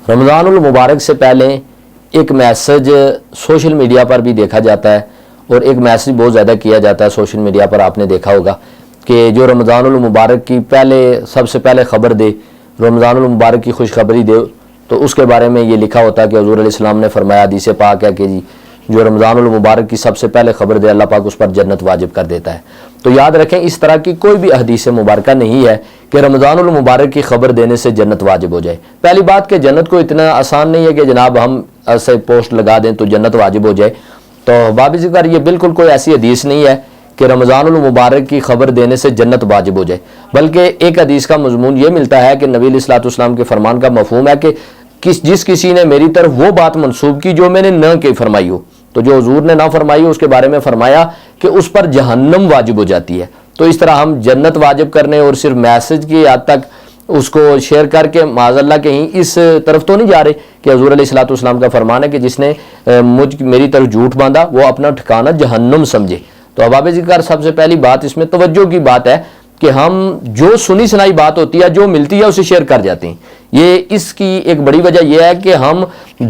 رمضان المبارک سے پہلے ایک میسج سوشل میڈیا پر بھی دیکھا جاتا ہے اور ایک میسج بہت زیادہ کیا جاتا ہے سوشل میڈیا پر، آپ نے دیکھا ہوگا کہ جو رمضان المبارک کی سب سے پہلے خبر دے، رمضان المبارک کی خوشخبری دے، تو اس کے بارے میں یہ لکھا ہوتا ہے کہ حضور علیہ السلام نے فرمایا، حدیث پاک ہے کہ جی جو رمضان المبارک کی سب سے پہلے خبر دے اللہ پاک اس پر جنت واجب کر دیتا ہے۔ تو یاد رکھیں اس طرح کی کوئی بھی حدیث مبارکہ نہیں ہے کہ رمضان المبارک کی خبر دینے سے جنت واجب ہو جائے۔ پہلی بات کہ جنت کو اتنا آسان نہیں ہے کہ جناب ہم ایسے پوسٹ لگا دیں تو جنت واجب ہو جائے۔ تو باب ذکر یہ بالکل کوئی ایسی حدیث نہیں ہے کہ رمضان المبارک کی خبر دینے سے جنت واجب ہو جائے، بلکہ ایک حدیث کا مضمون یہ ملتا ہے کہ نبی علیہ الصلوۃ والسلام کے فرمان کا مفہوم ہے کہ جس کسی نے میری طرف وہ بات منسوب کی جو میں نے نہ کی فرمائی ہو، تو جو حضور نے نہ فرمائی ہو اس کے بارے میں فرمایا کہ اس پر جہنم واجب ہو جاتی ہے۔ تو اس طرح ہم جنت واجب کرنے اور صرف میسج کی حد تک اس کو شیئر کر کے معاذ اللہ کہیں اس طرف تو نہیں جا رہے کہ حضور علیہ الصلوۃ والسلام کا فرمان ہے کہ جس نے میری طرف جھوٹ باندھا وہ اپنا ٹھکانہ جہنم سمجھے۔ تو احباب ذکر سب سے پہلی بات اس میں توجہ کی بات ہے کہ ہم جو سنی سنائی بات ہوتی ہے جو ملتی ہے اسے شیئر کر جاتے ہیں۔ اس کی ایک بڑی وجہ یہ ہے کہ ہم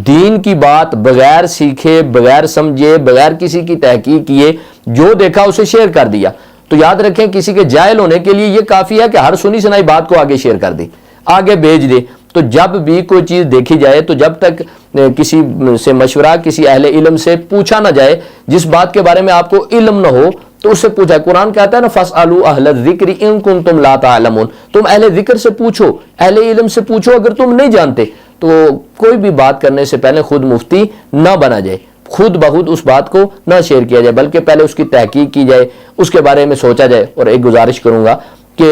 دین کی بات بغیر سیکھے، بغیر سمجھے، بغیر کسی کی تحقیق کیے جو دیکھا اسے شیئر کر دیا۔ تو یاد رکھیں کسی کے جاہل ہونے کے لیے یہ کافی ہے کہ ہر سنی سنائی بات کو آگے شیئر کر دے، آگے بھیج دے۔ تو جب بھی کوئی چیز دیکھی جائے تو جب تک کسی سے مشورہ، کسی اہل علم سے پوچھا نہ جائے، جس بات کے بارے میں آپ کو علم نہ ہو تو اس سے پوچھا۔ قرآن کہتا ہے نا فَاسْأَلُوا أَهْلَ الذِّكْرِ إِن كُنتُمْ لَا تَعْلَمُونَ، تم اہل ذکر سے پوچھو، اہل علم سے پوچھو اگر تم نہیں جانتے۔ تو کوئی بھی بات کرنے سے پہلے خود مفتی نہ بنا جائے، خود بخود اس بات کو نہ شیئر کیا جائے، بلکہ پہلے اس کی تحقیق کی جائے، اس کے بارے میں سوچا جائے۔ اور ایک گزارش کروں گا کہ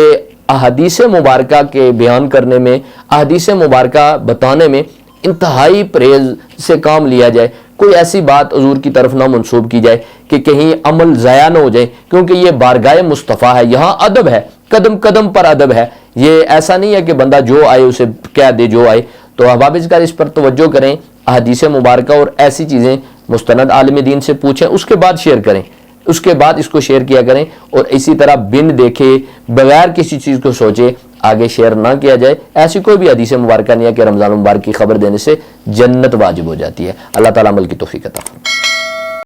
احادیث مبارکہ کے بیان کرنے میں، احادیث مبارکہ بتانے میں انتہائی پرہیز سے کام لیا جائے۔ کوئی ایسی بات حضور کی طرف نہ منسوب کی جائے کہ کہیں عمل ضائع نہ ہو جائے، کیونکہ یہ بارگاہ مصطفیٰ ہے، یہاں ادب ہے، قدم قدم پر ادب ہے۔ یہ ایسا نہیں ہے کہ بندہ جو آئے اسے کہہ دے جو آئے۔ تو احباب ذکر اس پر توجہ کریں، احادیث مبارکہ اور ایسی چیزیں مستند عالم دین سے پوچھیں، اس کے بعد شیئر کریں، اس کے بعد اس کو شیئر کیا کریں۔ اور اسی طرح بن دیکھے بغیر کسی چیز کو سوچے آگے شیئر نہ کیا جائے۔ ایسی کوئی بھی حدیث مبارکہ نہیں ہے کہ رمضان مبارک کی خبر دینے سے جنت واجب ہو جاتی ہے۔ اللہ تعالیٰ عمل کی توفیق عطا فرمائے۔